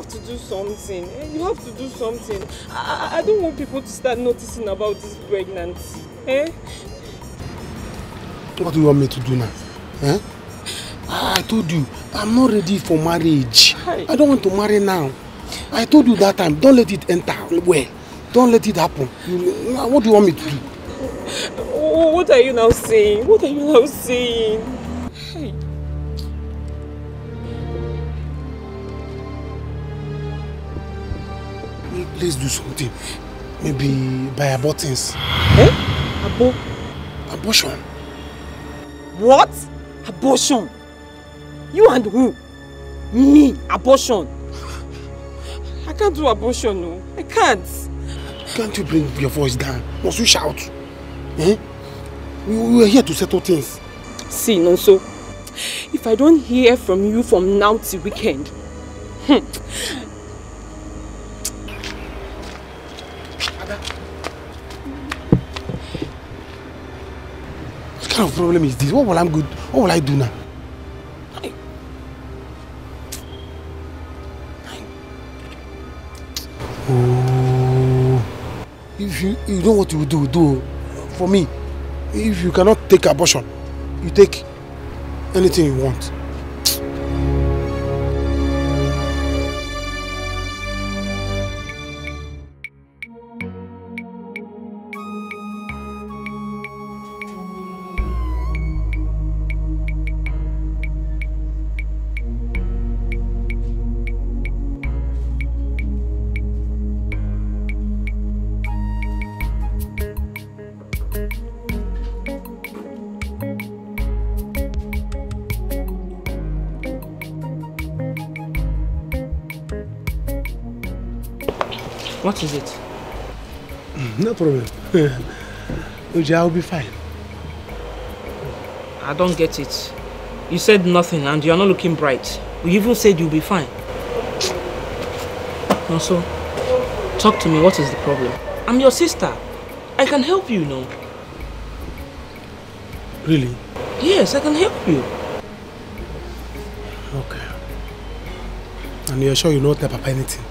have to do something. You have to do something. I don't want people to start noticing about this pregnancy. Eh? What do you want me to do now? Eh? I told you, I'm not ready for marriage. I don't want to marry now. I told you that time, don't let it enter well. Don't let it happen. What do you want me to do? What are you now saying? What are you now saying? Hey. Let's do something. Maybe buy abortions. Eh? Abortion. What? Abortion? You and who? Me? Abortion? I can't do abortion, no. I can't. Can't you bring your voice down? Must you shout? Eh? We are here to settle things. See, Nonso, if I don't hear from you from now till weekend, What kind of problem is this? What will I do now? Oh, if you know what you will do for me. If you cannot take abortion, you take anything you want. What is it? No problem. Uji, I'll be fine. I don't get it. You said nothing and you are not looking bright. You even said you'll be fine. Also, talk to me. What is the problem? I'm your sister. I can help you, no? Really? Yes, I can help you. Okay. And you're sure you don't tell Papa anything?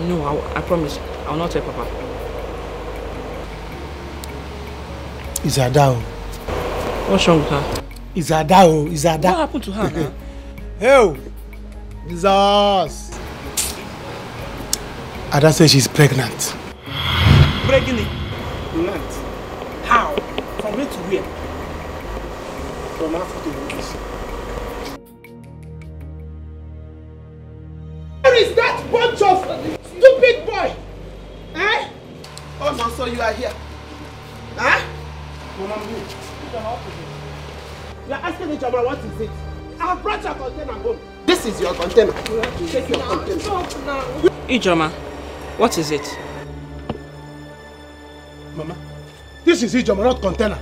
No, I promise. I will not tell Papa. It's Ada. What's wrong with her? It's Ada. It's Ada. What happened to her now? Hey, Jesus. Ada says she's pregnant. Pregnant? How? From where to where? From Africa to Greece. Where is that bunch of stupid boy? Eh? Oh no, so you are here. Huh? You are asking each other what is it? I have brought your container home. This is your container. Take your container. Ijoma, what is it? Mama, this is Ijoma, not container.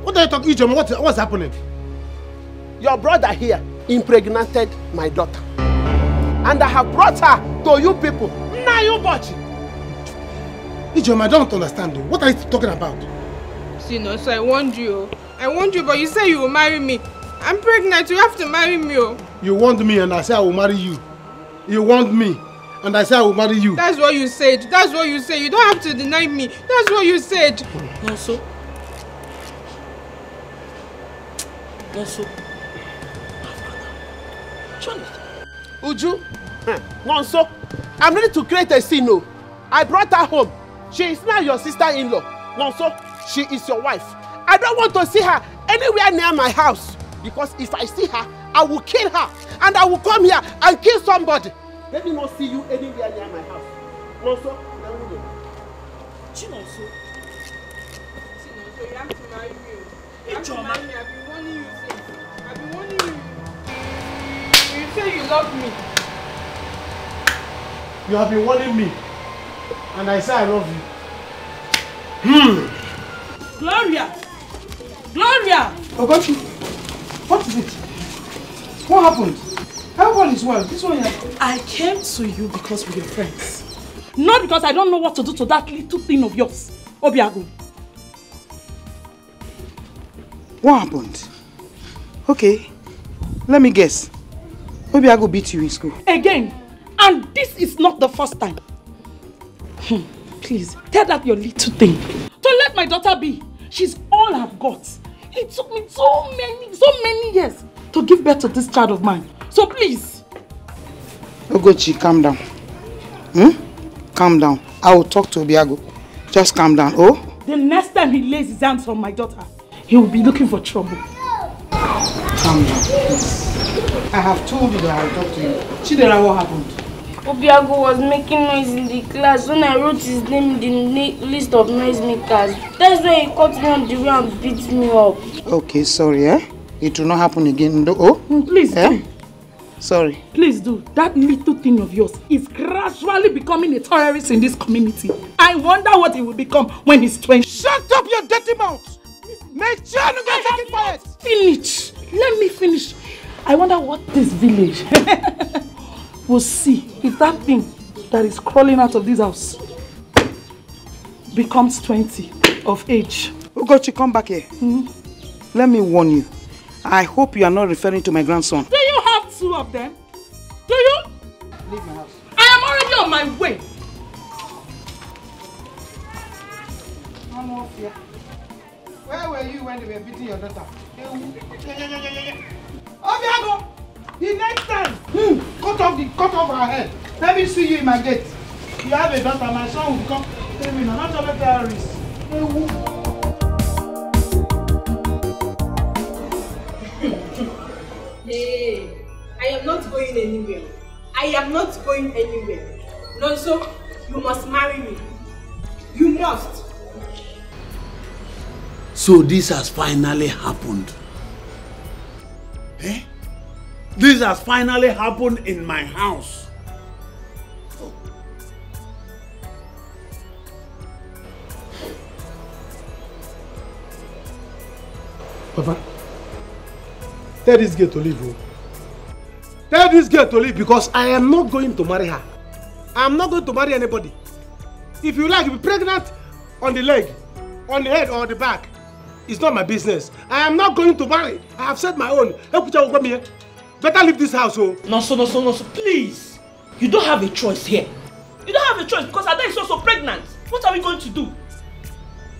What are you talking, Ijoma? What's happening? Your brother here impregnated my daughter. And I have brought her to you people. Now you watch it. Ijoma, I don't understand. What are you talking about? See, no, so I warned you. I warned you, but you say you will marry me. I'm pregnant, you have to marry me. You want me and I say I will marry you. You want me and I say I will marry you. That's what you said. That's what you said. You don't have to deny me. That's what you said. Also. Uju, Nonso, I'm ready to create a scene. No. I brought her home. She is now your sister-in-law. Nonso, she is your wife. I don't want to see her anywhere near my house. Because if I see her, I will kill her. And I will come here and kill somebody. Let me not see you anywhere near my house. Nonso, Chinonso, you have to marry me. You have to marry me. I've been warning you since. I've been warning you. You say you love me. You have been warning me. And I say I love you. Gloria! Gloria! Ogochi, what is it? What happened? Everyone is well. This one here. I came to you because we're your friends. Not because I don't know what to do to that little thing of yours. Obiago. What happened? Okay, let me guess. Obiago beat you in school. Again, And this is not the first time. Please, tell that your little thing to let my daughter be. She's all I've got. It took me so many years to give birth to this child of mine. So please. Ogochi, calm down. Calm down. I will talk to Obiago. Just calm down, oh? The next time he lays his hands on my daughter, he will be looking for trouble. Calm down, please. I have told you that I will talk to you. Chidera, what happened? Obiago was making noise in the class when I wrote his name in the list of noisemakers. That's why he caught me on the way and beat me up. Okay, sorry, eh? It will not happen again. Oh? Please do. Sorry. Please do. That little thing of yours is gradually becoming a terrorist in this community. I wonder what he will become when he's 20. Shut up your dirty mouth! Make sure you get taken quiet! Finish. Let me finish. I wonder what this village will see if that thing that is crawling out of this house becomes 20 of age. Ugochi, come back here. Let me warn you. I hope you are not referring to my grandson. Do you have two of them? Do you? Leave my house. I am already on my way. Where were you when they were beating your daughter? Obiago! The next time, cut off her head. Let me see you in my gate. You have a daughter, my son will become criminal, not only terrorist. Hey, I am not going anywhere. I am not going anywhere. No, so you must marry me. You must. So this has finally happened. Eh? This has finally happened in my house. Oh. Papa, tell this girl to leave. Oh. Tell this girl to leave because I am not going to marry her. I am not going to marry anybody. If you like, be pregnant on the leg, on the head or on the back, it's not my business. I am not going to marry. I have said my own. Better leave this house, oh. No, please. You don't have a choice here. You don't have a choice because Ada is also pregnant. What are we going to do?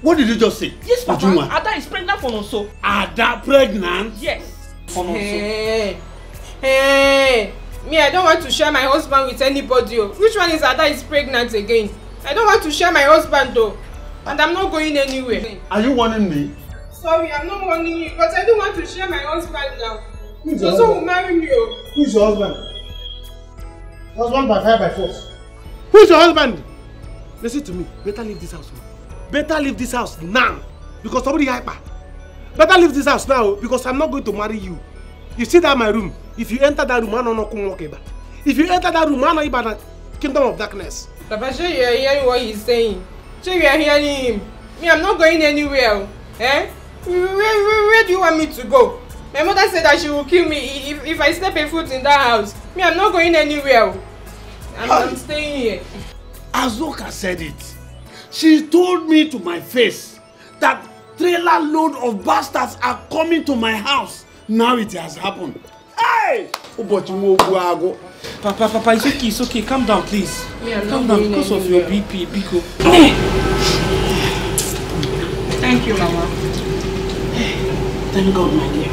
What did you just say? Yes, Papa. Ada is pregnant for Nonso. Ada pregnant? Yes. For Nonso. Hey, me, I don't want to share my husband with anybody. Which one is Ada is pregnant again? I don't want to share my husband though. And I'm not going anywhere. Are you warning me? Sorry, I'm not warning you, but I don't want to share my husband now. So will marry me. Who is your husband? Husband by fire by force. Who is your husband? Listen to me. Better leave this house. Better leave this house now. Because somebody hyper. Better leave this house now because I'm not going to marry you. You see that my room? If you enter that room, I don't know. If you enter that room, I don't know about the kingdom of darkness. Papa, sure you are hearing what he's saying. Sure you are hearing him. Me, I'm not going anywhere. Eh? Where do you want me to go? My mother said that she will kill me if I step a foot in that house. Me, I'm not going anywhere. I'm staying here. Azoka said it. She told me to my face that trailer load of bastards are coming to my house. Now it has happened. Hey! Papa, it's okay. Calm down, please. Yeah, calm down because of your BP, Biko. Thank you, Mama. Thank God, my dear.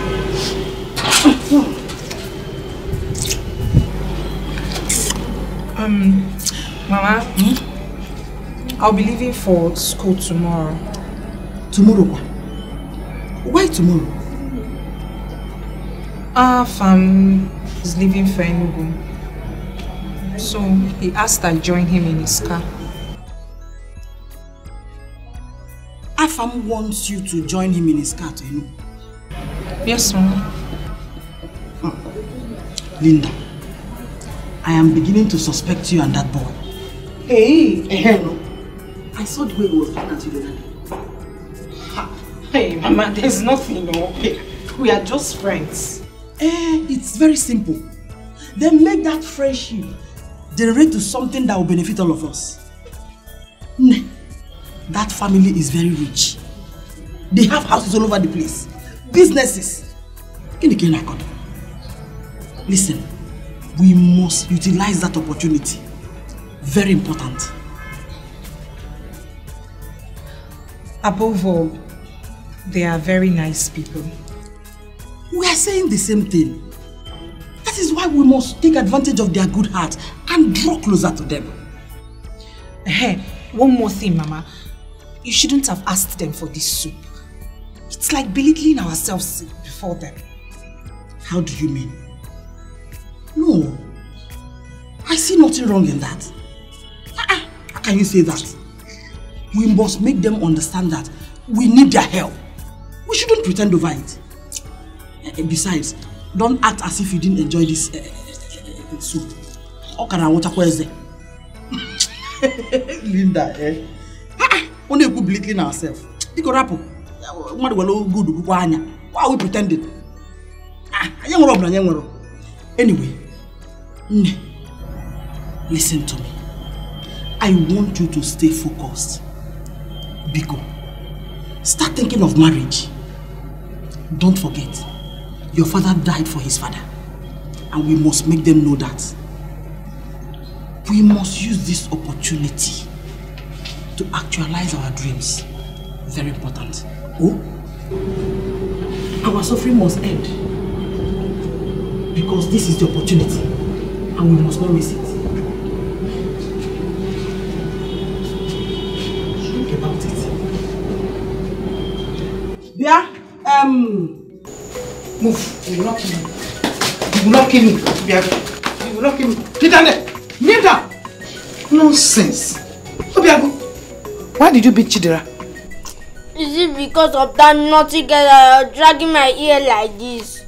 Mama, I'll be leaving for school tomorrow. Tomorrow? Why tomorrow? Fam is leaving for Enugu. So he asked I join him in his car. Afam wants you to join him in his car to Enugu? Yes, Mama. Linda, I am beginning to suspect you and that boy. Hey, no. I saw the way he was looking at you the other day. Hey, Mama, there's nothing, no. We are just friends. It's very simple. Then make that friendship generate to something that will benefit all of us. That family is very rich. They have houses all over the place. Businesses. In the Kenya. Listen, We must utilize that opportunity. Very important. Above all, they are very nice people. We are saying the same thing. That is why we must take advantage of their good heart and draw closer to them. Hey, one more thing, Mama. You shouldn't have asked them for this soup. It's like belittling ourselves before them. How do you mean? No. I see nothing wrong in that. How can you say that? We must make them understand that we need their help. We shouldn't pretend over it. Besides, don't act as if you didn't enjoy this soup. Linda, only we belittling ourselves. Why are we pretending? Anyway, listen to me. I want you to stay focused. Biko, start thinking of marriage. Don't forget, your father died for his father. And we must make them know that. We must use this opportunity to actualize our dreams. Very important. Oh, our suffering must end. Because this is the opportunity. And we must not miss it. Think about it. Yeah, move. You will not kill me. You will not kill me. Obiago. You will not kill me. Get down there. Kneel down. Nonsense. Obiago. Why did you beat Chidera? Is it because of that naughty girl dragging my ear like this?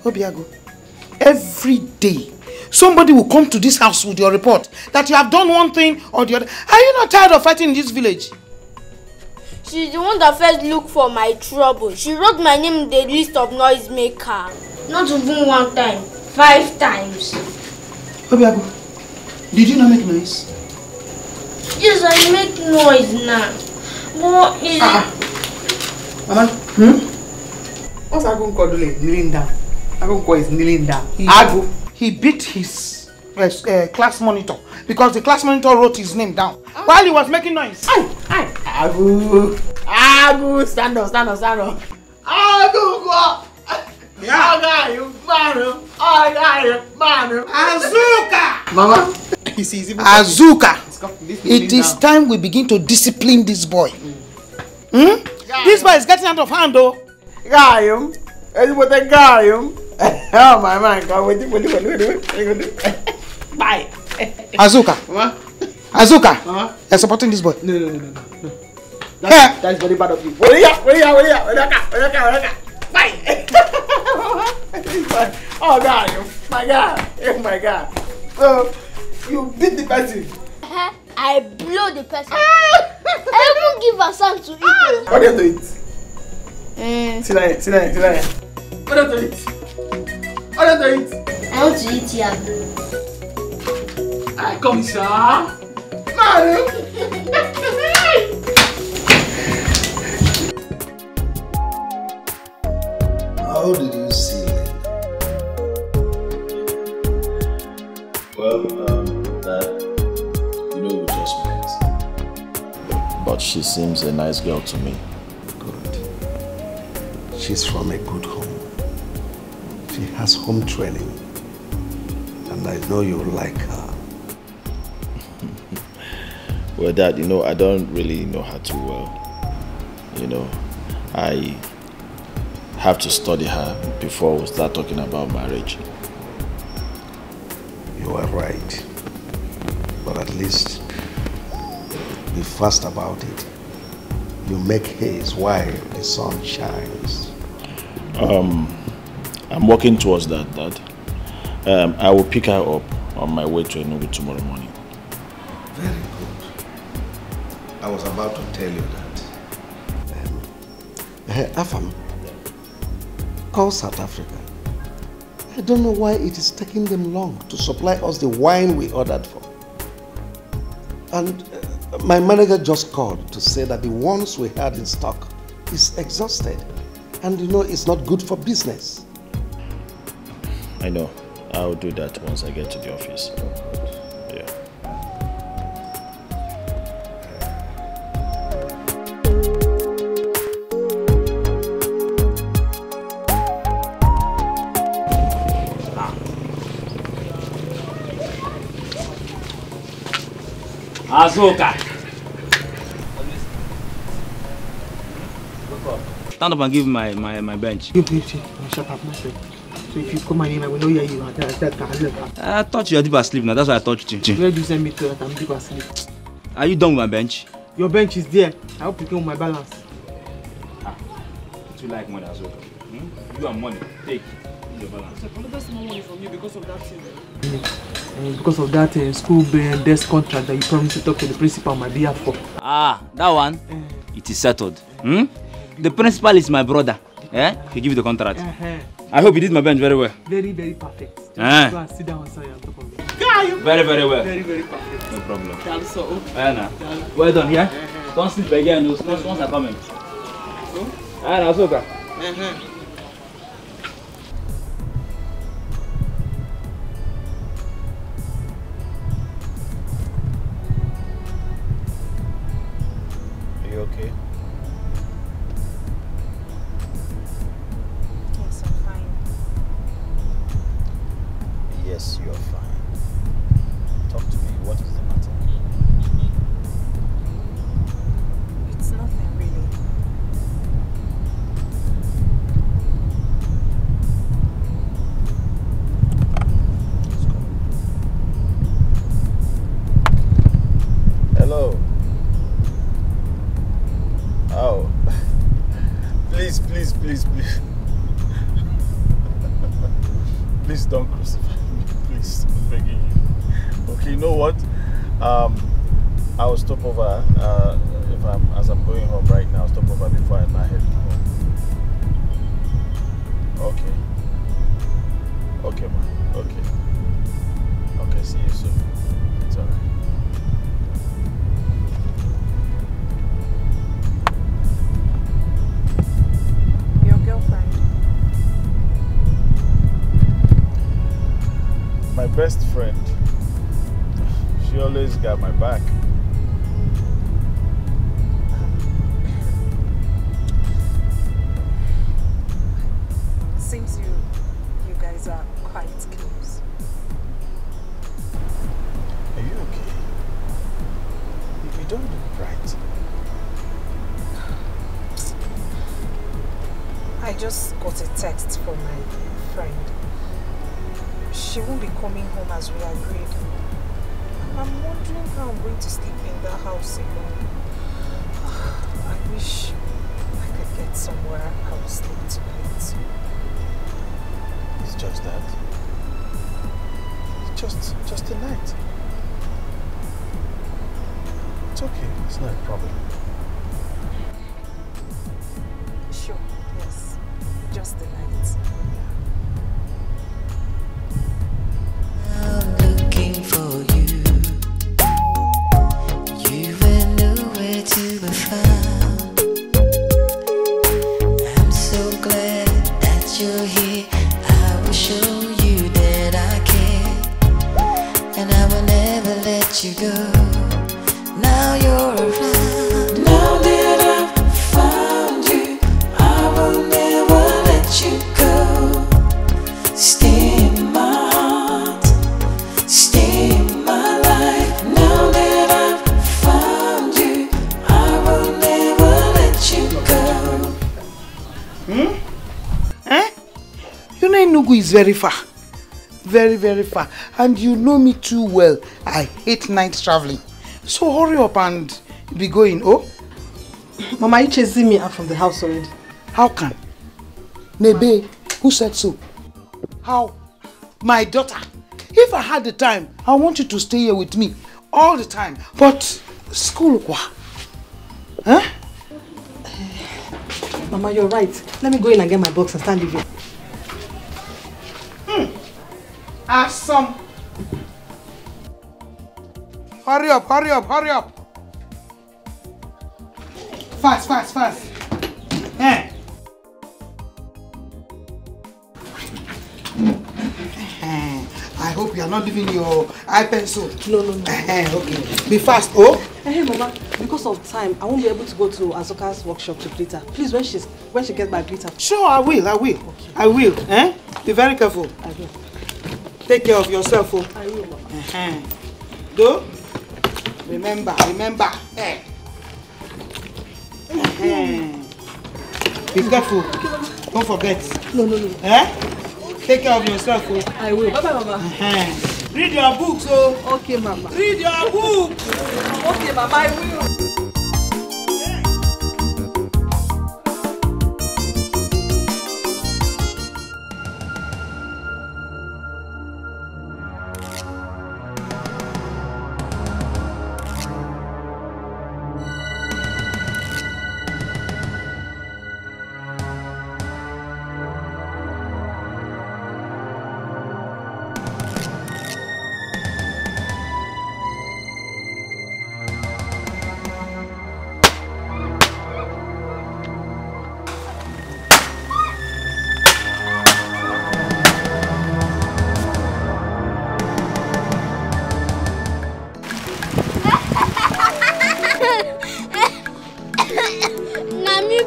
Obiago, every day somebody will come to this house with your report that you have done one thing or the other. Are you not tired of fighting in this village? She's the one that first looked for my trouble. She wrote my name in the list of noisemaker. Not even one time, 5 times. Obiago, did you not make noise? Yes, I make noise now. What is it? Mama, what's Agunko doing? Kneeling down. Agunko is kneeling down. He beat his class monitor because the class monitor wrote his name down while he was making noise. Agu, stand up. Agu, Azuka! Mama, Azuka! It is time we begin to discipline this boy. This boy is getting out of hand, though. Oh my man, bye. Azuka. Azuka, you're supporting this boy. No. That's very bad of you. Bye. Oh God, my God. So you beat the person. I blow the person. I even give her some to eat. What do you do it? Sit down. What do you do it? I want to eat here. Come, sir. Mario. How did you see Linda? Well, Dad, we just met. But she seems a nice girl to me. Good. She's from a good home. She has home training. And I know you like her. Well, Dad, I don't really know her too well. I have to study her before we start talking about marriage. You are right. But at least be fast about it. You make haste while the sun shines. I'm working towards that, Dad. I will pick her up on my way to Enugu tomorrow morning. Very good. I was about to tell you that. Afam, call South Africa. I don't know why it is taking them long to supply us the wine we ordered for. And my manager just called to say that the ones we had in stock is exhausted. And it's not good for business. I know. I'll do that once I get to the office. Yeah. Azuka. Stand up and give my bench. Shut up, myself. So if you call my name, I will know you. I thought you were deep asleep now. That's why I touched you. Where do you send me to that I'm deep asleep? Are you done with my bench? Your bench is there. I hope you came with my balance. You like money as well. You have money. Take your balance. That's no money from you because of that thing. Because of that school desk contract that you promised to talk to the principal on my behalf for. That one? It is settled. The principal is my brother. He give you the contract. I hope you did my bench very well. Very, very perfect. Go and sit down on top of it. Very, very well. Very, very perfect. No problem. Well done, yeah? Don't sleep again. Those next ones are coming. Are you okay? Yes, I'm fine. Yes, you're fine. Talk to me. What is the matter? It's nothing really. Let's go. Hello. Oh. Please. Please don't crucify me. Please, I'm begging you. Okay, you know what? I will stop over. As I'm going home right now, I'll stop over before I head home. Okay, man. Okay, see you soon. It's alright. Your girlfriend? My best friend. She always got my back. Seems you guys are quite close. Are you okay? You don't look right. I just got a text from my friend. She won't be coming home as we agreed. I'm wondering how I'm going to sleep in the house alone. I wish I could get somewhere I will sleep tonight. It's just that. It's just a night. It's okay. It's not a problem. Sure, yes. Just the night. Looking for you. You were nowhere to be found. I'm so glad that you're here. I will show you that I care, and I will never let you go. Now you're around. Now that I've found you, I will never let you go. Stay in my heart, stay in my life. Now that I've found you, I will never let you go. You know Enugu is very far. Very, very far. And you know me too well. I hate night traveling. So hurry up and be going, oh? Mama, you chasing me out from the house already. How can? Nebe, who said so? How? My daughter. If I had the time, I want you to stay here with me all the time. But school, what? Huh? Mama, you're right. Let me go in and get my box and start leaving. Awesome. Hurry up, hurry up, hurry up. Fast, fast, fast. hope you are not leaving your eye pencil. No. Okay. Be fast, oh? Hey, Mama, because of time, I won't be able to go to Azuka's workshop to greet her. Please, when she gets back, greet her. Sure, I will. Okay. I will. Be very careful. I will. Take care of yourself, oh. I will, Mama. Do? Remember. Be careful. Don't forget. No. Take care of yourself, oh. I will. Bye-bye, Mama. Read your books, oh. Okay, Mama. Read your books. Okay, Mama, I will.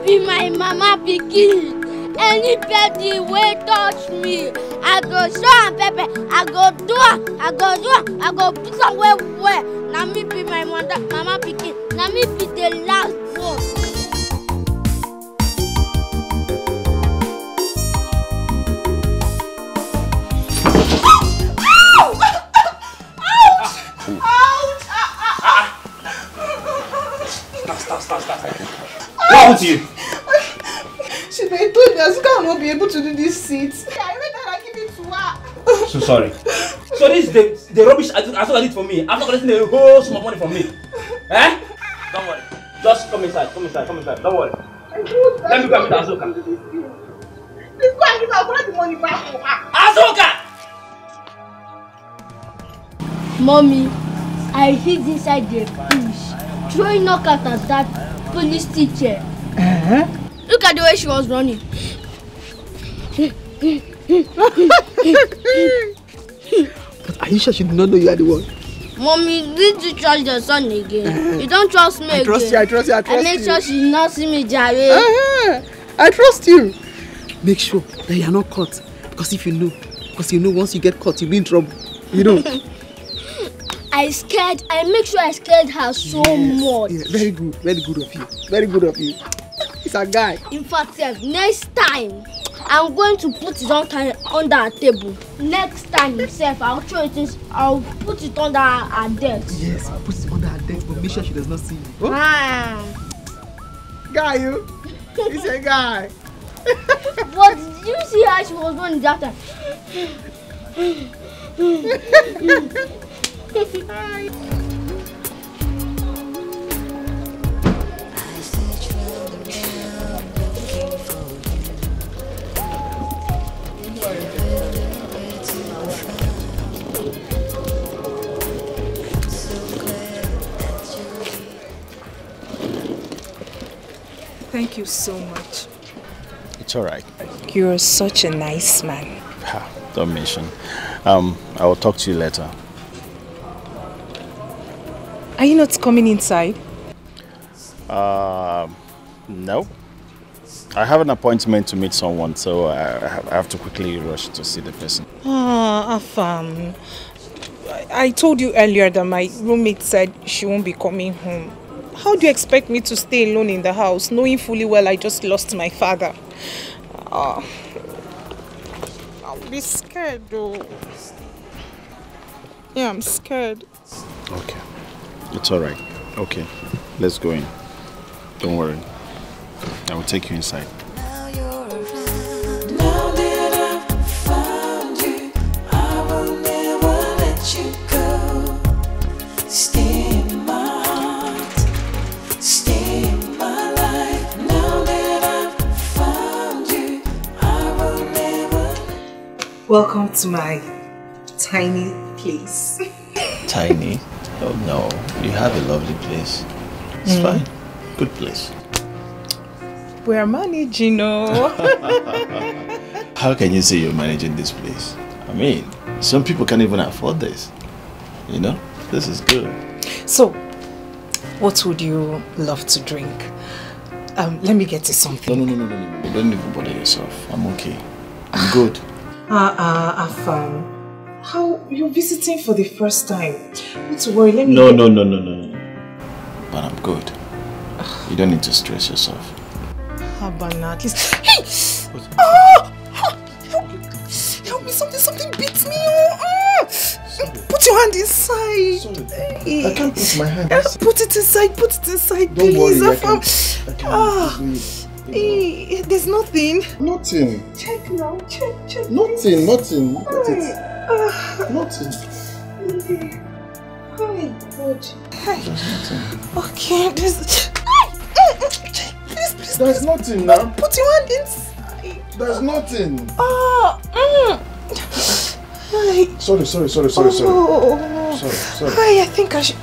Be my mama pikin. Anybody wey touch me, I go show am pepper. I go do am. I go put am well. Na me be my mama pikin. Na me be the last one. Stop. What happened to you? She told me Azuka will not be able to do this seat. I went and I give it to her. So sorry. So this is the rubbish Azuka did for me. I'm not collecting the whole sum of money from me. Eh? Don't worry. Just come inside. Don't worry. Let me go and meet Azuka. Please go and give her. I'll collect the money back for her. Azuka! Mommy, I hid inside the bush, throwing knockout at that police teacher. Look at the way she was running. But are you sure she did not know you are the one? Mommy, did you trust your son again? You don't trust me again. I trust you. I make sure she did not see me, Jare. I trust you. Make sure that you are not caught. Because if you know, once you get caught, you'll be in trouble. You know. I make sure I scared her so much. Yeah, very good of you. He's a guy. In fact, next time, I'm going to put it under a table. Next time, I'll put it under her desk. Yes, I'll put it under her desk, but make sure she does not see you. Oh? Guy, you? He's a guy. But did you see how she was running that time? Thank you so much. It's all right. You're such a nice man. Don't mention. I will talk to you later. Are you not coming inside? No. I have an appointment to meet someone, so I have to quickly rush to see the person. Afam. I told you earlier that my roommate said she won't be coming home. How do you expect me to stay alone in the house, knowing fully well I just lost my father? I'll be scared though. Yeah, I'm scared. Okay. It's all right. Okay. Let's go in. Don't worry. I will take you inside. Now that I've found you, I will never let you go. Stay in my heart, stay in my life. Now that I've found you, I will never. Welcome to my tiny place. Tiny? Oh no, you have a lovely place. It's fine. Good place. We're managing, oh. How can you say you're managing this place? I mean, Some people can't even afford this. You know? This is good. So, what would you love to drink? Let me get you something. No. Don't even bother yourself. I'm okay. I'm good. Afam, how you're visiting for the first time? Not to worry, let me. No. But I'm good. You don't need to stress yourself. Habana, at least. Hey! Help me! Something beats me! Put your hand inside. Sorry. I can't put my hand inside. Put it inside, Don't please. worry, I can. There's nothing. Nothing. Check now, check. Nothing. Look at it. Nothing. Oh my God. There's nothing. Okay, there's There's nothing now. Put your hand inside. There's nothing. Sorry. Oh. Sorry. I think I should.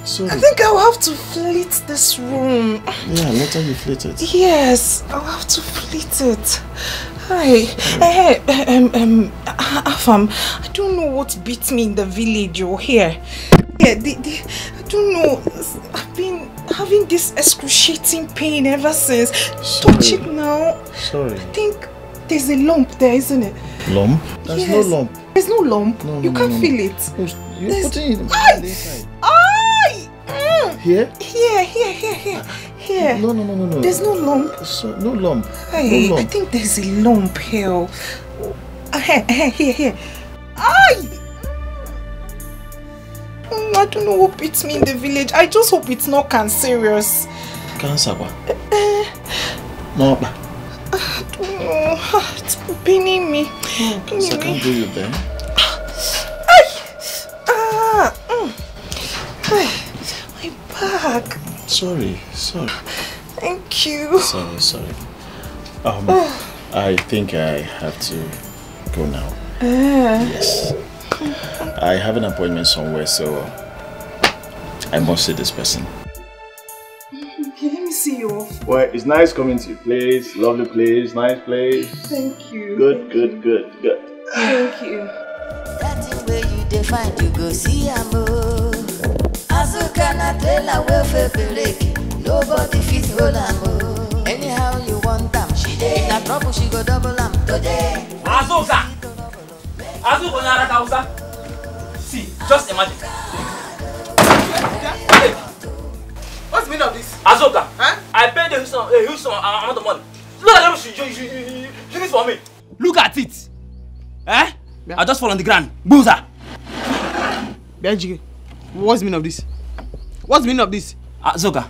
Sorry. I think I'll have to flit this room. Yeah, later you flit it. Yes, I'll have to flit it. Afam, I don't know what beat me in the village or here. I don't know. I've been having this excruciating pain ever since. Touch it now. Sorry. I think there's a lump there, isn't it? Lump? There's no lump. There's no lump. You can't feel it. You're putting it inside. Here? Here. No. There's no lump. No lump. Hey, I think there's a lump here. Here. I don't know what beats me in the village. I just hope it's not cancerous. Cancer? No. I don't know. It's paining me. Cancer can't do you then. My back. Sorry. Thank you. Sorry. I think I have to go now. Yes. I have an appointment somewhere, so I must see this person. Okay, let me see you off. Well, it's nice coming to your place. Lovely place, nice place. Thank you. Good. Thank you. That way you define, you go see a move. Azuka na tell will for break. Nobody fit hold a move. Anyhow you want them, she did. Na trouble she go double them today. Azuka na Kausa. See, just imagine. What's the meaning of this? Azuka, I paid a huge amount of money. Look at them, she this for me. Look at it. I just fall on the ground. Boozer. Benji, what's the meaning of this? What's the meaning of this? Azuka,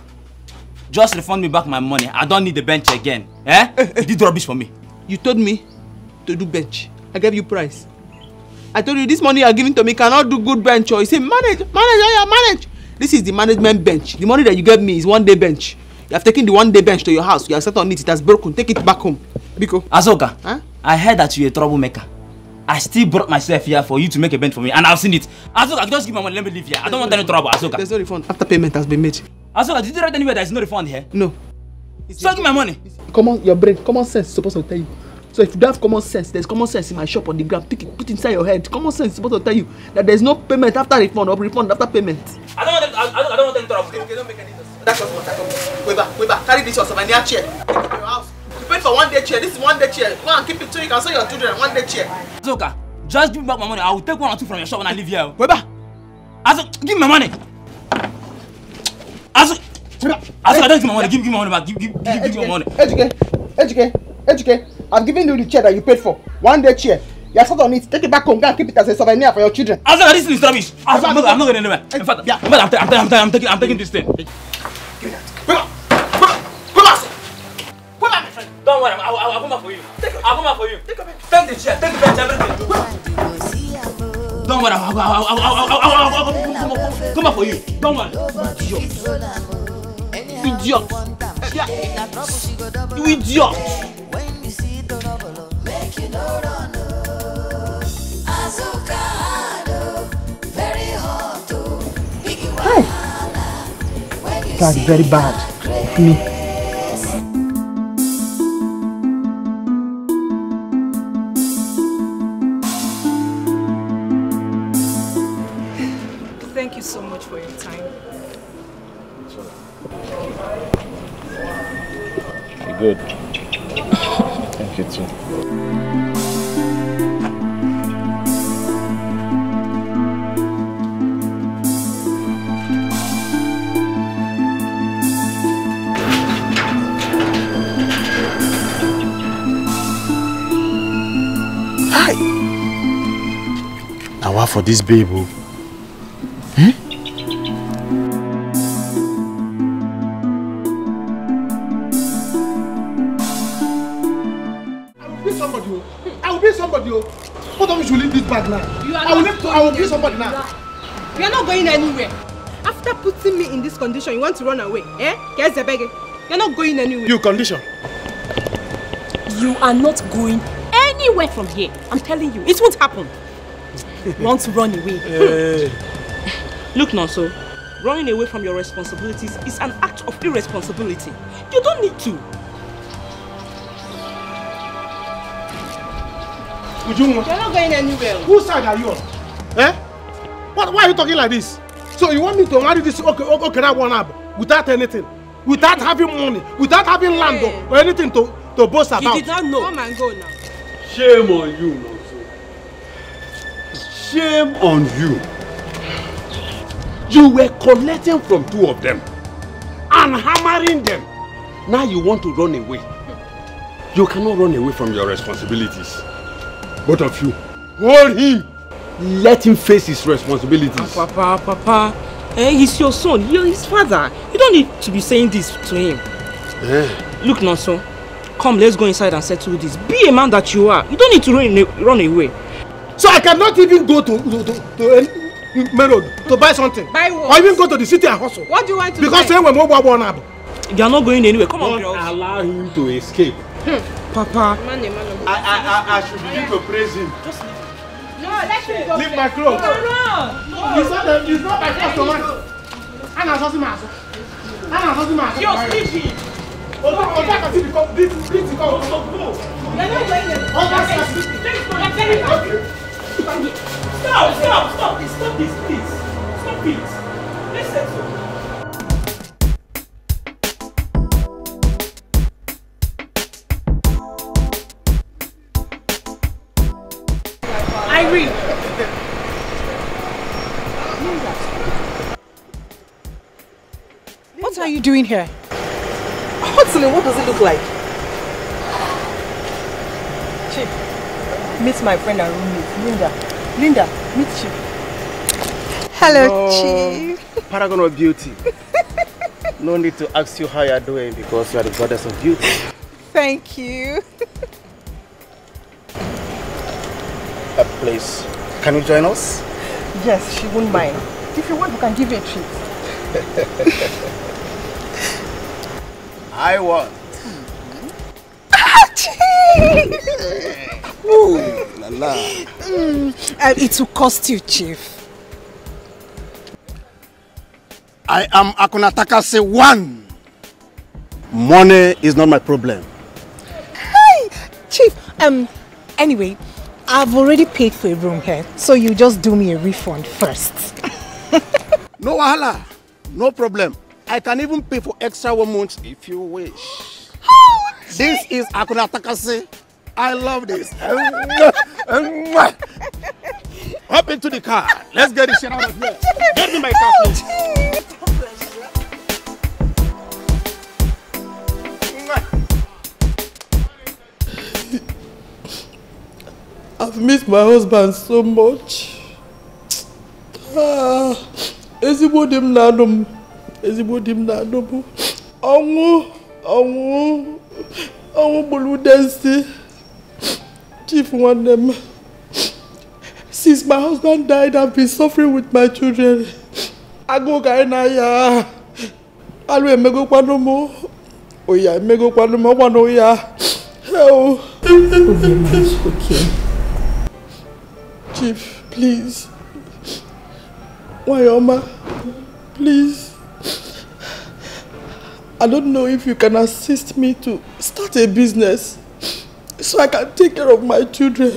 just refund me back my money. I don't need the bench again. You did rubbish for me. You told me to do bench. I gave you price. I told you this money you are giving to me cannot do good bench. Or you say manage. This is the management bench. The money that you gave me is 1 day bench. You have taken the 1 day bench to your house. You have sat on it. It has broken. Take it back home. Biko. Azuka, I heard that you're a troublemaker. I still brought myself here for you to make a bench for me, and I've seen it. Azuka, just give me money. Let me leave here. I don't want any trouble, Azuka. There's no refund after payment has been made. Azuka, did you write anywhere there's no refund here? No. So give me my money. Your brain, common sense is supposed to tell you. So if you don't have common sense, there's common sense in my shop on the ground. Pick it, put it inside your head. Common sense is supposed to tell you that there's no payment after refund or refund after payment. I don't want any trouble. Okay, don't make any sense. That's just what I come. Wait back. Carry this your souvenir chair. Take it to your house. You paid for 1 day chair. This is 1 day chair. Go and keep it so you can show your children 1 day chair. Azuka, just give me back my money. I will take 1 or 2 from your shop when I leave here. Wait back. Azuka, give me my money. Azuka, don't give me my money. Give me my money back. Give me my money. Educate. I've given you the chair that you paid for. 1 day chair. You have sat on it. Take it back home. Go and keep it as a souvenir for your children. Azuka, this is rubbish. I'm not going anywhere. In fact, I'm taking this thing. Give me that. Come on, my friend. Don't worry, I'll come back for you. I'll come back for you. Take the chair, take the bench, everything. Don't worry, I'll come back for you. Don't worry. Idiot. You idiot. Hey. That's very bad for me. good. Thank you too. Hi. Now what for this baby? Hmm? I will be somebody. What of you should leave this bag now? I will be somebody now. We are not going anywhere. After putting me in this condition, you want to run away? Eh? Guess the bag. You're not going anywhere. You condition. You are not going anywhere from here. I'm telling you, it won't happen. You want to run away? Look, Nonso, running away from your responsibilities is an act of irresponsibility. You don't need to. You're not going anywhere. Whose side are you on? Eh? Why are you talking like this? So you want me to marry this okay that one up without anything? Without having money? Without having land or anything to boast about? You did not know. Come and go now. Shame on you, Nonso. Shame on you. You were collecting from two of them and hammering them. Now you want to run away. You cannot run away from your responsibilities. Both of you, hold him. Let him face his responsibilities. Papa, he's your son. You're his father. You don't need to be saying this to him. Look, Nonso, come, let's go inside and settle this. Be a man that you are. You don't need to run away. So I cannot even go to main road to buy something. Buy what? Or even go to the city and hustle. What do you want to because buy? Because when we one up. You are not going anywhere. Come on, girls. Don't allow him to escape. Papa. I should begin to praise him. Just leave. No, let him go. Leave my clothes. No. He's not my customer. I'm not something else. Just leave him. You're not going Stop this, please. Stop it. Let's settle. Irene. What are you doing here? Hopefully, what does it look like? Chief, meet my friend and roommate, Linda. Linda, meet Chief. Hello, Chief. Paragon of beauty. No need to ask you how you are doing because you are the goddess of beauty. Thank you. Please, can you join us? Yes, she won't mind. If you want, we can give you a treat. I want. Ooh, la la. It will cost you, Chief. I am Akunatakase 1. Money is not my problem. Hey, Chief. Anyway, I've already paid for a room here, so you just do me a refund first. No wahala, no problem. I can even pay for extra 1 month if you wish. Oh, this is Akunatakase. I love this. Hop into the car. Let's get this shit out of here. Get me my car, please. I've missed my husband so much. Ezigbo dim na adum. Onwu bulu density. Chief one them. Since my husband died, I've been suffering with my children. I go Naija. Alwe mego kwano mo. Oya mego kwano mo kwano oya. Hell. Okay. Chief, please. Wayoma, please. I don't know if you can assist me to start a business so I can take care of my children.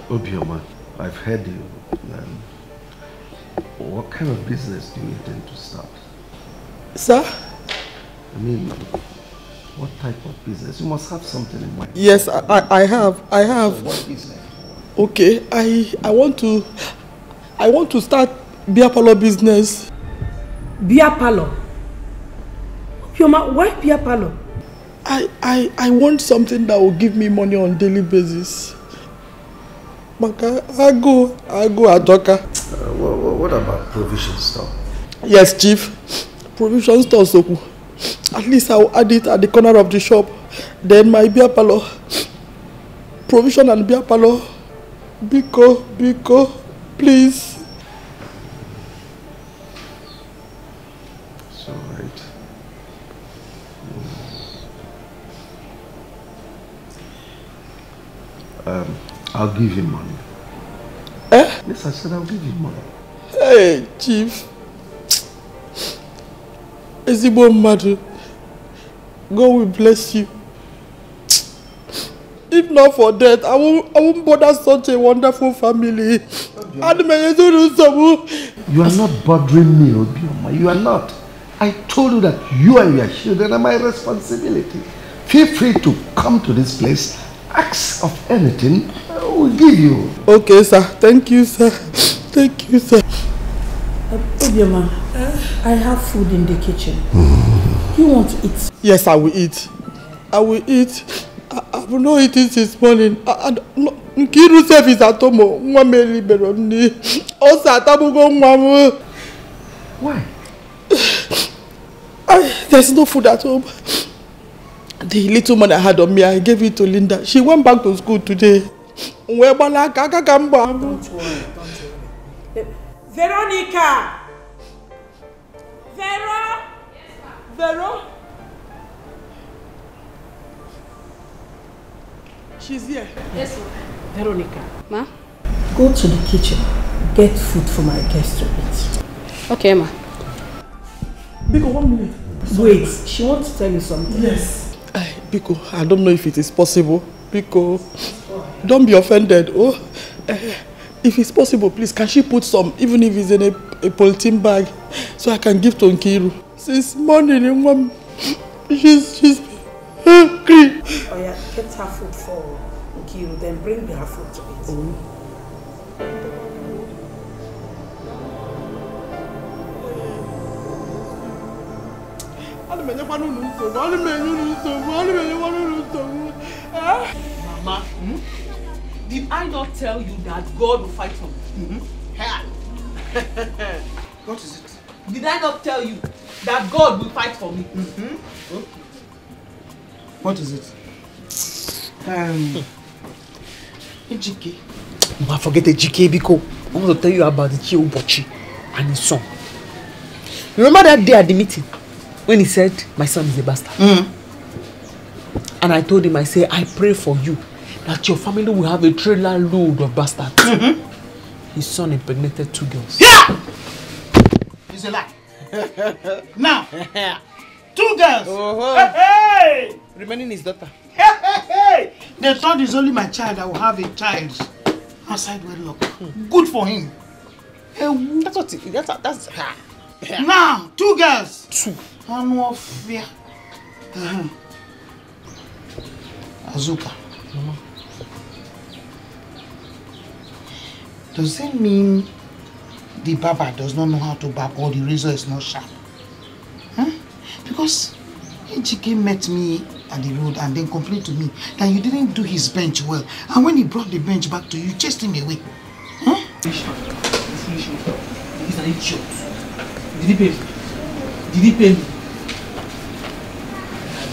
Obioma, I've heard you. What kind of business do you intend to start? Sir? I mean, what type of business? You must have something in mind. Yes, I have. So what business? Okay, I want to start beer parlor business. Beer parlor? Obioma, why beer parlor? I want something that will give me money on daily basis. Maka, I go Adoka. What about provision store? Yes, Chief. Provision store, so at least I'll add it at the corner of the shop. Then my beer parlor. Provision and beer parlor. Biko, please. It's alright. I'll give you money. Eh? Yes, I said I'll give you money. Hey, Chief. Ezigbo mmadụ. God will bless you. If not for that, I won't bother such a wonderful family. You are not bothering me, Obioma. You are not. I told you that you and your children are my responsibility. Feel free to come to this place. Ask of anything, I will give you. Okay, sir. Thank you, sir. Thank you, sir. Obioma, I have food in the kitchen. You want to eat? Yes, I will eat. I will eat. I will not eat it this morning. Nkiru self is at home. Why? There's no food at home. The little money I had on me, I gave it to Linda. She went back to school today. Don't worry. Veronica! Vero? She's here. Yes, Veronica. Ma? Go to the kitchen. Get food for my guests to eat. Okay, ma. Biko, 1 minute. Wait, she wants to tell you something. Yes. Biko, I don't know if it is possible. Biko, don't be offended. Oh, if it's possible, please, can she put some, even if it's in a polythene bag, so I can give to Nkiru? Since morning, Mom, she's hungry. Oh yeah, get her food for Nkiru, then bring her food to eat. Oh. Mama, did I not tell you that God will fight for me? What is it? Did I not tell you that God will fight for me? What is it? Ejike. I forget Ejike because I want to tell you about the Chiobochi and his son. Remember that day at the meeting when he said my son is a bastard? And I told him, I say, I pray for you that your family will have a trailer load of bastards. His son impregnated 2 girls. Yeah! It's a lie. Now, 2 girls. Hey! Remaining his daughter. Hey! They thought it's only my child that will have a child outside wedlock. Good for him. That's what that's Now, 2 girls. 2. One of fear. Azuka. Does it mean the barber does not know how to barb or the razor is not sharp? Huh? Because Ejike met me at the road and then complained to me that you didn't do his bench well. And when he brought the bench back to you, chased him away. Huh? He's an idiot. Did he pay me? Did he pay me?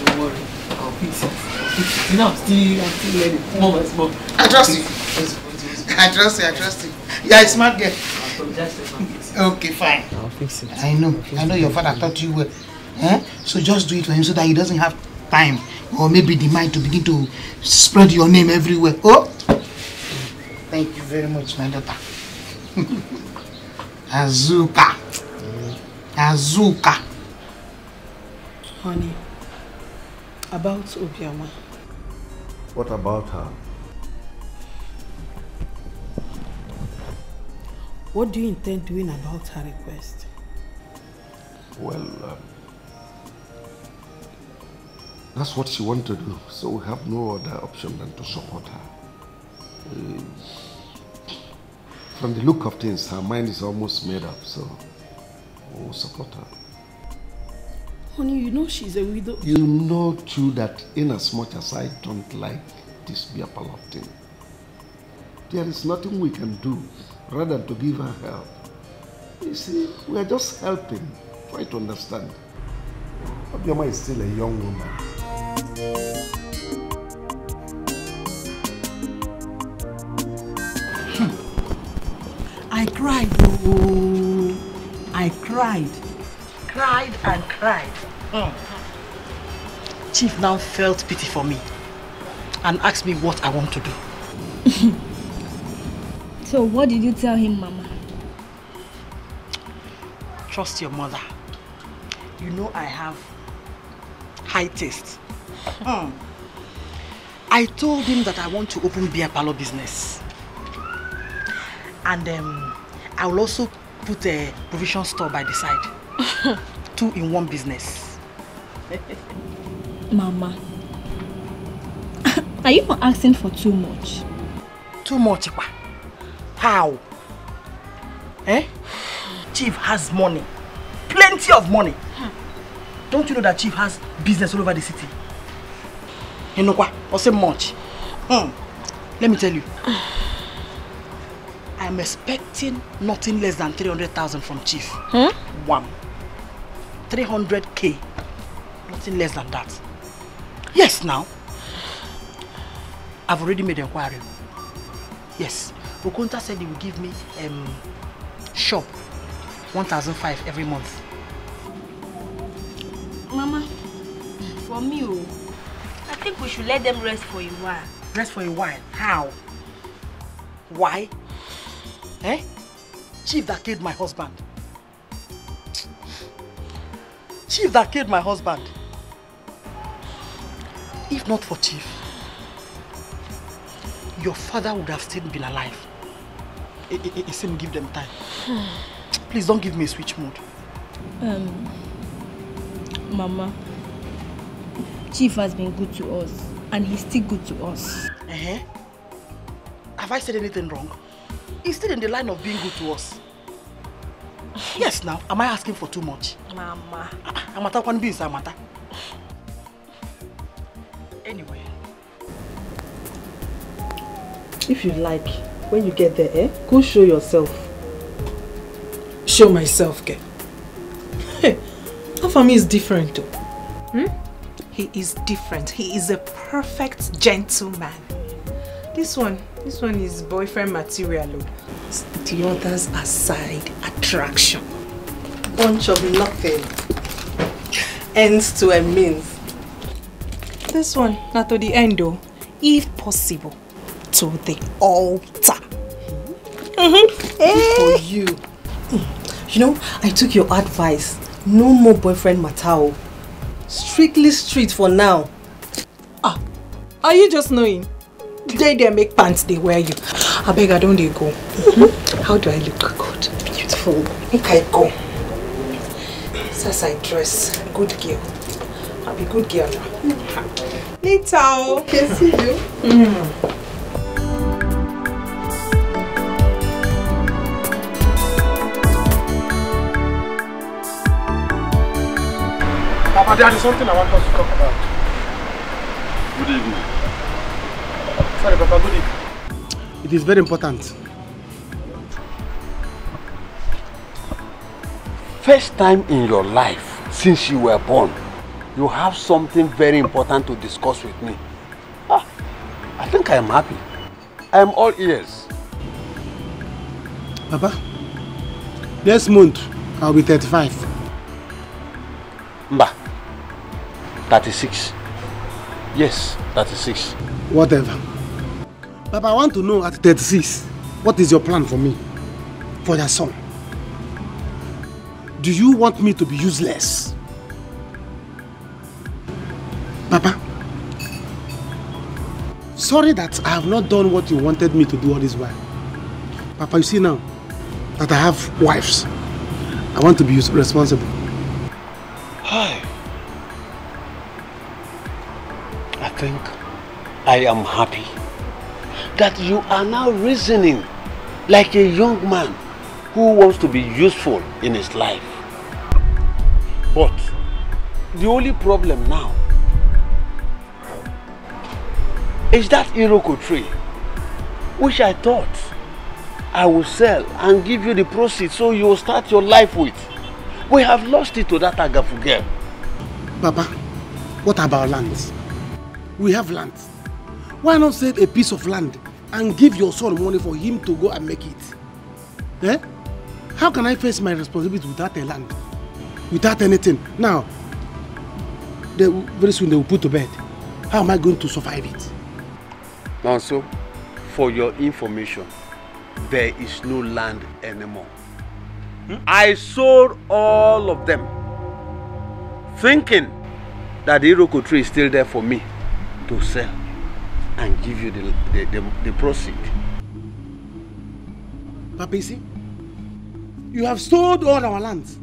Don't worry. I'll fix it. You know, I'm still learning. More and more. I trust you. I trust you. You're a smart girl. Okay, fine. I'll fix it. I know your father taught you well. So just do it for him so that he doesn't have time or maybe the mind to begin to spread your name everywhere. Oh! Thank you very much, my daughter. Azuka. Azuka. Honey, about Obioma. What about her? What do you intend doing about her request? Well, That's what she wants to do, so we have no other option than to support her. From the look of things, her mind is almost made up, so we'll support her. Honey, you know she's a widow. You know too that in as much as I don't like this beer parlor thing, there is nothing we can do rather than to give her help. You see, we are just helping. Try to understand. Obioma is still a young woman. I cried, oh. I cried. Cried and cried. Chief now felt pity for me and asked me what I want to do. So what did you tell him, Mama? Trust your mother. You know I have high taste. I told him that I want to open beer parlor business. And I will also put a provision store by the side. 2-in-1 business. Mama, are you not asking for too much? Too much? How? Eh? Chief has money. Plenty of money. Don't you know that Chief has business all over the city? You know what? Or say much. Let me tell you. I'm expecting nothing less than 300,000 from Chief. 300K. Nothing less than that. Yes, now. I've already made an inquiry. Yes. Okonta said he will give me shop 1,500 every month. Mama, for me, I think we should let them rest for a while. Rest for a while? How? Why? Eh? Chief that killed my husband. Chief that killed my husband. If not for Chief, your father would have still been alive. It seemed give them time. Please don't give me a switch mode. Mama, Chief has been good to us and he's still good to us. Have I said anything wrong? He's still in the line of being good to us. Yes, now, am I asking for too much? Mama. Amata can be Amata. Anyway. If you like, when you get there, go show yourself. Show myself, okay? Hey, that for me is different too. He is different. He is a perfect gentleman. This one is boyfriend material. The others are side attraction. Bunch of nothing. Ends to a means. This one, not to the end though. If possible, to the altar. For you. You know, I took your advice. No more boyfriend Matao. Strictly street for now. Are you just knowing? They make pants, they wear you. I beg, I don't they go. How do I look? Good. Beautiful. Make I go. As I dress, good girl. I'll be good girl now. Later. Okay, see you. Papa, there is something I want us to talk about. Good evening. Sorry, Papa, good evening. It is very important. First time in your life since you were born, you have something very important to discuss with me. I think I am happy. I am all ears. Papa, next month I'll be 35. Mba, 36. Yes, 36. Whatever. Papa, I want to know at 36, what is your plan for me? For your son? Do you want me to be useless? Papa, sorry that I have not done what you wanted me to do all this while. Papa, you see now that I have wives, I want to be responsible. Hi. think I am happy that you are now reasoning like a young man who wants to be useful in his life. But the only problem now is that Iroko tree, which I thought I will sell and give you the proceeds so you will start your life with. We have lost it to that Agafu girl. Papa, what about land? We have land. Why not sell a piece of land and give your son money for him to go and make it? Eh? How can I face my responsibility without a land? Without anything? Now, very soon they will put to bed. How am I going to survive it? Also, for your information, there is no land anymore. I sold all of them, thinking that the Iroko tree is still there for me to sell and give you the proceed. Papa, you see, you have sold all our lands.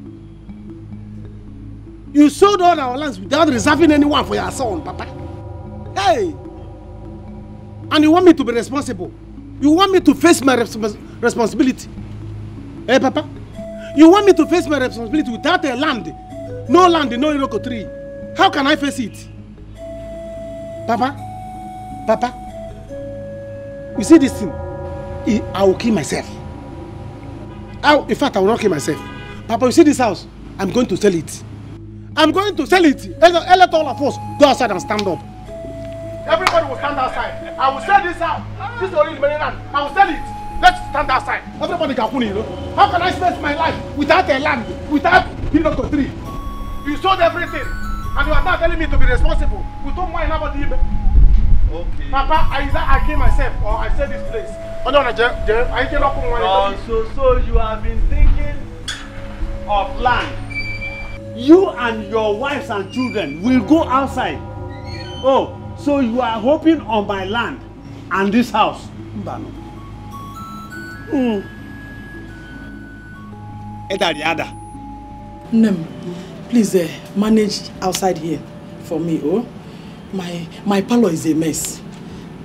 You sold all our lands without reserving anyone for your son, Papa. Hey! And you want me to be responsible? You want me to face my responsibility? Hey, Papa? You want me to face my responsibility without a land? No land, no Iroko tree. How can I face it? Papa? Papa? You see this thing? I will kill myself. In fact, I will not kill myself. Papa, you see this house? I'm going to sell it. I'm going to sell it. Let all of us go outside and stand up. Everybody will stand outside. I will sell this house. This is the only land. I will sell it. Let's stand outside. Everybody can put it, you know. How can I spend my life without a land, without Iroko tree? You sold everything, and you are now telling me to be responsible. We don't mind about the okay. Papa, either I kill myself or I sell this place. So you have been thinking of land. You and your wives and children will go outside. Oh, so you are hoping on my land and this house. Nem, please manage outside here for me, oh. My parlor is a mess.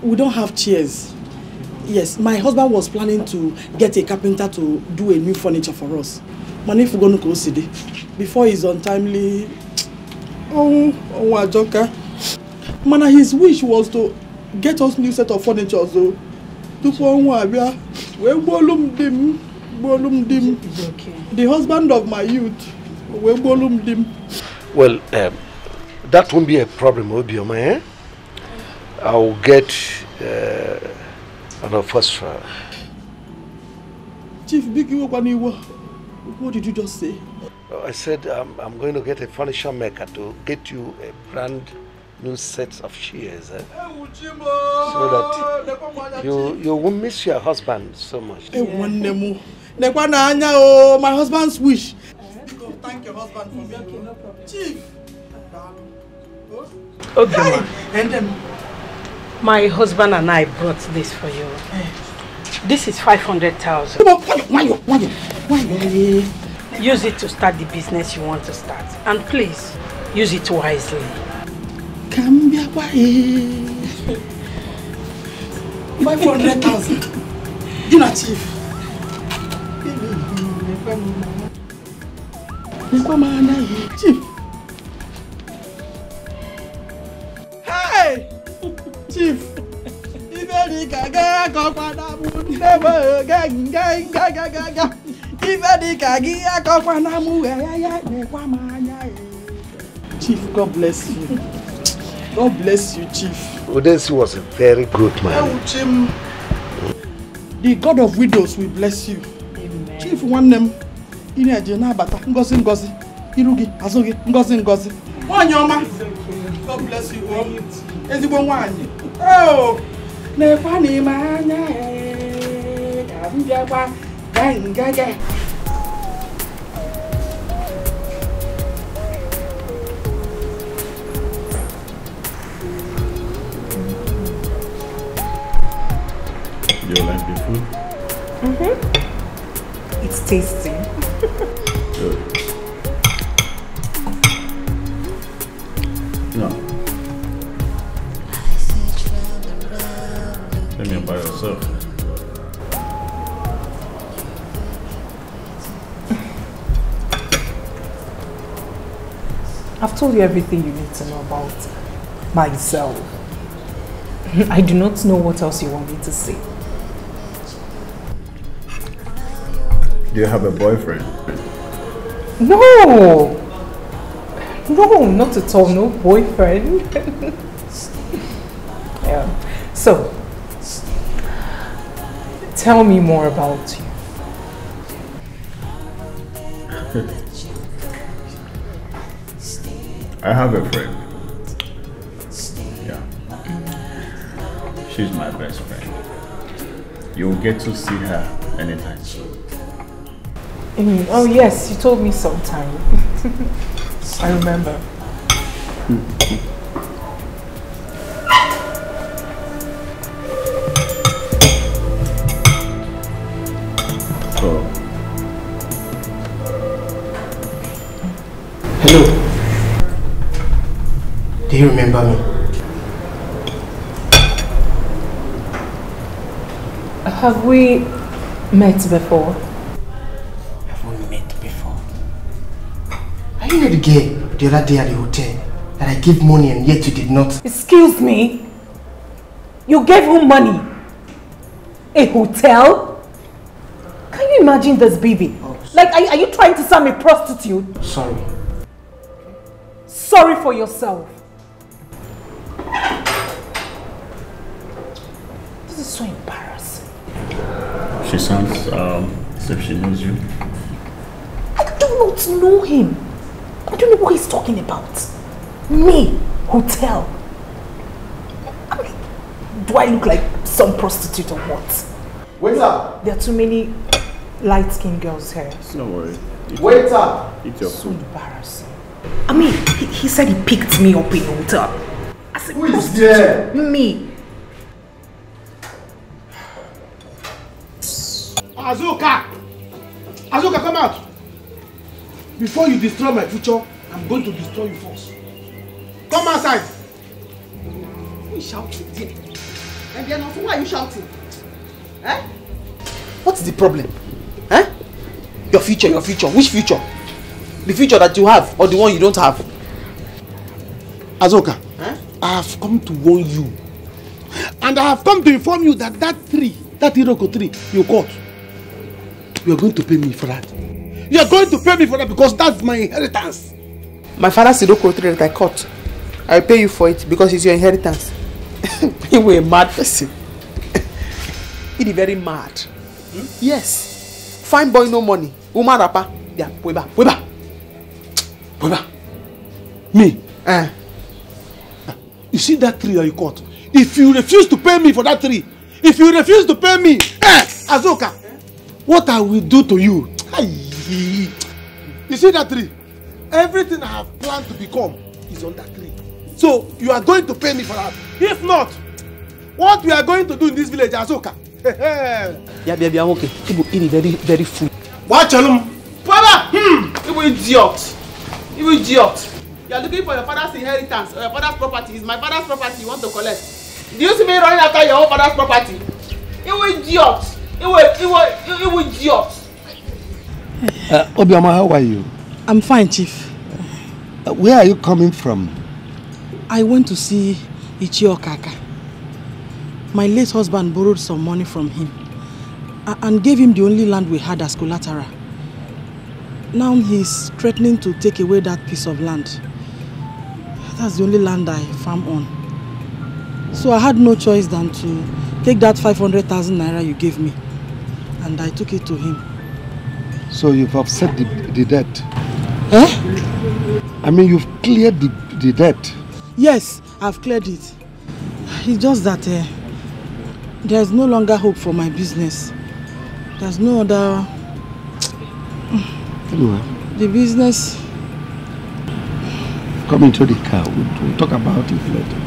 We don't have chairs. Yes, my husband was planning to get a carpenter to do a new furniture for us. Man, if we're going to go see before he's untimely. Oh, Ajoka. Man, his wish was to get us new set of furniture, so. The husband of my youth. Well, that won't be a problem, Obioma, eh? I'll get an first. Chief Biggie, what did you just say? I said I'm going to get a furniture maker to get you a brand new set of chairs, eh? So that you won't miss your husband so much. My husband's wish. Thank your husband for me. No problem. Chief. Okay, and my husband and I brought this for you. This is 500,000. Why? Use it to start the business you want to start, and please use it wisely. 500,000. Do not, Chief. Chief. Hey! Chief! Chief, God bless you. God bless you, Chief. Odensi was a very good man. The God of widows will bless you. Amen. Chief, one name. Ini Edo bata ngozi ngozi irugi azogi ngozi ngozi. Onyoma. God bless you. Ezigbo nwanyi. Oh. Nekwa ni manya ka mbia kwa gangaga. You like the food? It's tasty. Good. No. telling me about yourself. I've told you everything you need to know about myself. I do not know what else you want me to say. Do you have a boyfriend? No! No, not at all. No boyfriend. Yeah. So, tell me more about you. I have a friend. Yeah. She's my best friend. You'll get to see her anytime soon. Oh yes, you told me sometime. I remember. So, hello. Do you remember me? Have we met before? Have we met before? Are you not the girl the other day at the hotel that I gave money and yet you did not? Excuse me? You gave him money? A hotel? Can you imagine this, baby? Oh, like, are you trying to sell me a prostitute? Sorry. Sorry for yourself. This is so embarrassing. she sounds as if she knows you. I do not know him. I don't know what he's talking about. Me, hotel. I mean, do I look like some prostitute or what? Waiter! There are too many light-skinned girls here. Don't worry. Waiter! Eat your So food. embarrassing. I mean, he said he picked me up in a hotel. I said, who is there? Me. Azuka! Azuka, come out! Before you destroy my future, I'm going to destroy you first. Come outside! Who is shouting? And then also, why are you shouting? Eh? What's the problem? Eh? Your future, your future. Which future? The future that you have or the one you don't have? Azuka, I have come to warn you. And I have come to inform you that that Iroko tree you caught, you are going to pay me for that. You are going to pay me for that because that's my inheritance. My father's Iroko tree that I caught. I'll pay you for it because it's your inheritance. You were a mad person. It is very mad. Yes. Fine boy, no money. Woman rapper. Yeah, weba. Me? You see that tree that you caught? If you refuse to pay me for that tree, Azuka, what I will do to you? You see that tree? Everything I have planned to become is on that tree. So you are going to pay me for that. If not, what we are going to do in this village, Azuka? Yeah, okay. It is very, very full. Watch him. Father! You idiot! You idiot! You are looking for your father's inheritance or your father's property. It's my father's property you want to collect. Do you see me running after your own father's property? You idiot! You idiot! Obioma, how are you? I'm fine, Chief. Where are you coming from? I went to see Ichio Kaka. My late husband borrowed some money from him and gave him the only land we had as collateral. Now he's threatening to take away that piece of land. That's the only land I farm on. So I had no choice than to take that 500,000 naira you gave me, and I took it to him. So you've offset the debt? Eh? I mean, you've cleared the debt? Yes, I've cleared it. It's just that there's no longer hope for my business. There's no other... Anyway. The business... Come into the car. We'll talk about it later.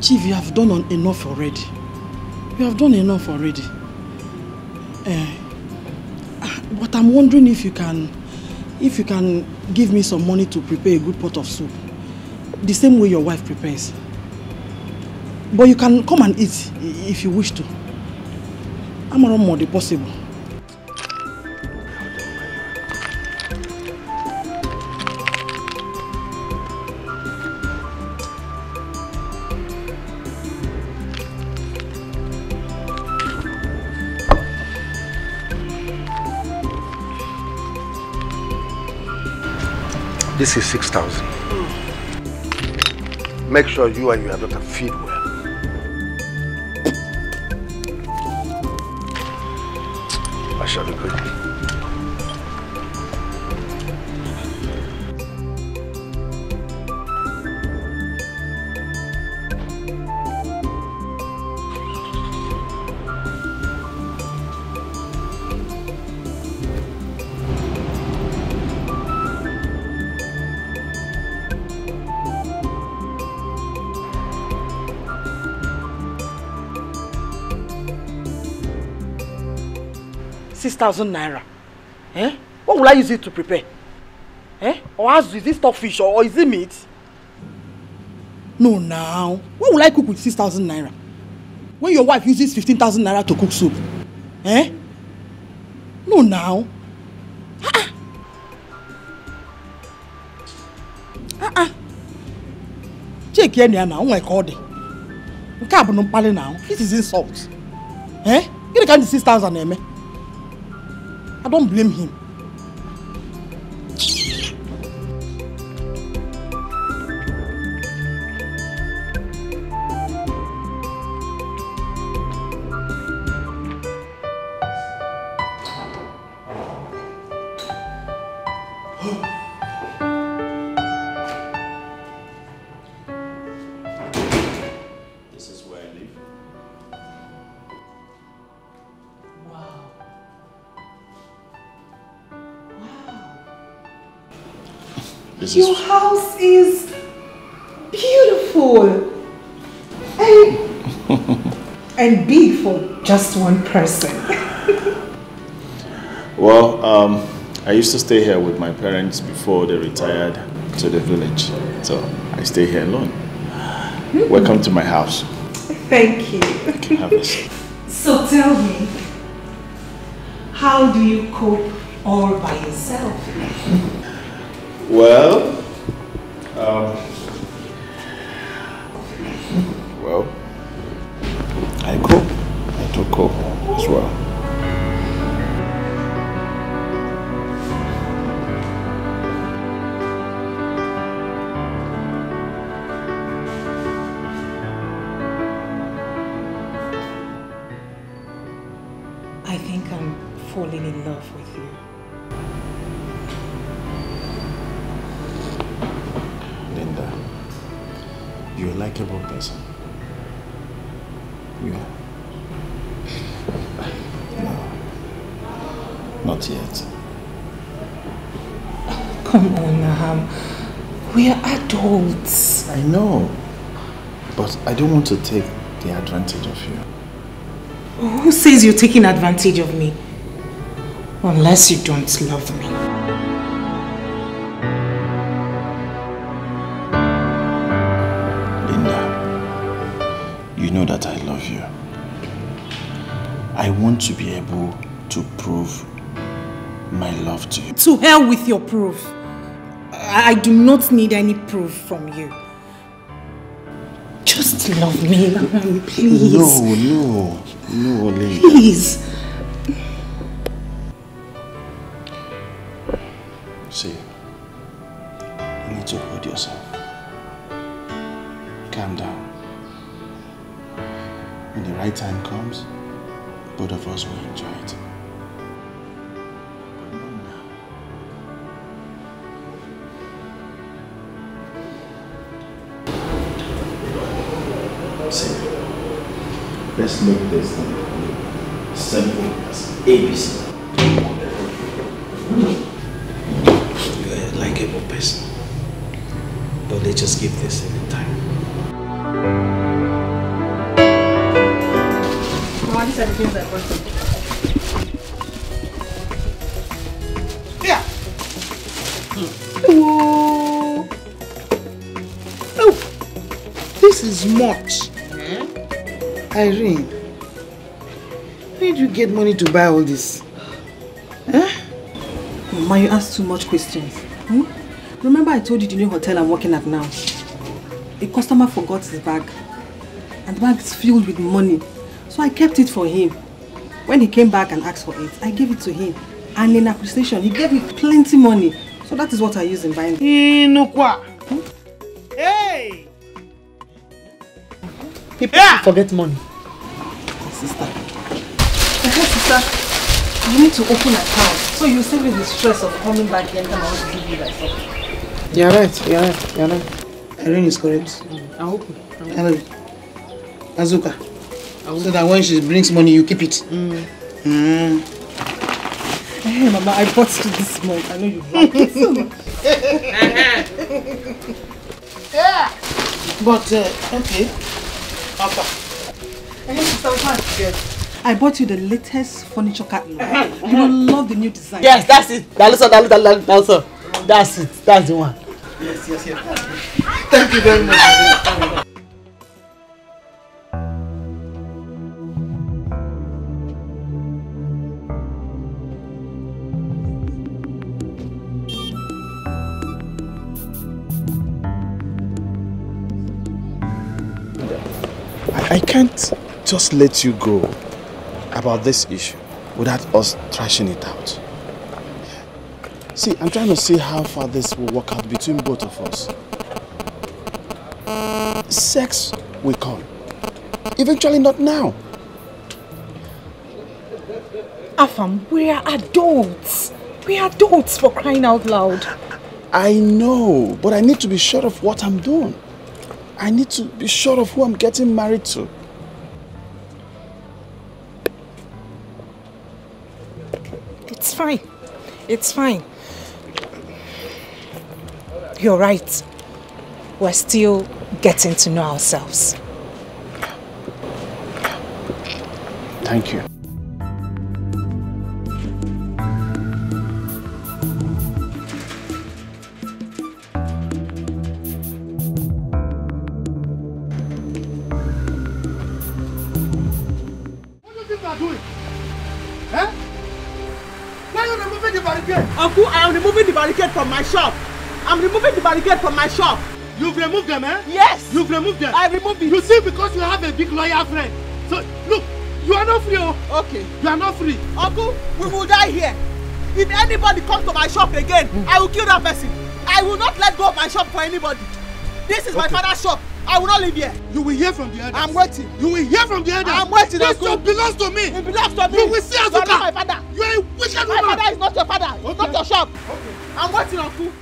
Chief, you have done enough already. You have done enough already. But I'm wondering if you can give me some money to prepare a good pot of soup. The same way your wife prepares. But you can come and eat if you wish to. I'm around more than possible. This is 6,000. Make sure you and your daughter feed well. I shall be quick. ₦6,000. Eh? What will I use it to prepare? Eh? Or is it stockfish or is it meat? No, now. What will I cook with 6,000 naira? When your wife uses 15,000 naira to cook soup? Eh? No, now. Check here now. Oh my God. This is insult. Eh? You can't 6,000 naira. I don't blame him. This is where I live. Your house is beautiful and big for just one person. Well, I used to stay here with my parents before they retired to the village. So I stay here alone. Welcome to my house. Thank you. Have a seat. So tell me, how do you cope all by yourself? Well, I cook. I do cook as well. I think I'm falling in love with you. Linda, you're a likable person. You are. No, not yet. Come on, Naham. We are adults. I know, but I don't want to take the advantage of you. Who says you're taking advantage of me? Unless you don't love me. You know that I love you. I want to be able to prove my love to you. To hell with your proof. I do not need any proof from you. Just love me, Naham, please. No, Linda. Please. See, you need to hold yourself. Calm down. When the right time comes, both of us will enjoy it. But not now. See, let's make this thing simple as ABC. You're a likable person, but let's just give this any time. These are the things I brought for you. Here. Oh. Oh. This is much. Irene, where did you get money to buy all this? Huh? Mama, you ask too much questions. Remember I told you the new hotel I'm working at now? A customer forgot his bag. And the bag is filled with money. So I kept it for him. When he came back and asked for it, I gave it to him. And in appreciation, he gave me plenty money. So that is what I use in buying it. Inukwa. Hey! People forget money. Sister. Sister, you need to open an account so you save you the stress of coming back here and I want to give you that stuff. You're right. Irene is correct. I hope. Hello. Azuka. So that when she brings money, you keep it. Hey, Mama, I bought you this month. I know you like it so much. Yeah. But, okay. Papa. Hey, sister, yes. I bought you the latest furniture catalog. You will love the new design. Yes, that's it. That's it. That's the one. Yes. Thank you very much. I can't just let you go about this issue without us thrashing it out. See, I'm trying to see how far this will work out between both of us. Sex will come. Eventually, not now. Afam, we are adults. We are adults, for crying out loud. I know, but I need to be sure of what I'm doing. I need to be sure of who I'm getting married to. It's fine. It's fine. You're right. We're still getting to know ourselves. Thank you. Uncle, I am removing the barricade from my shop. I'm removing the barricade from my shop. You've removed them, eh? Yes. You've removed them. I removed it. You see, because you have a big lawyer friend. So, look, you are not free. Okay. You are not free. Uncle, we will die here. If anybody comes to my shop again, I will kill that person. I will not let go of my shop for anybody. This is my father's shop. I will not live here. You will hear from the elders. I'm waiting. You will hear from the elders. I'm waiting. This shop belongs to me. It belongs to me. You will see Azuka. You are not my father. You are a wicked woman. My father is not your father. It's not your shop. Okay. I'm waiting, Uncle.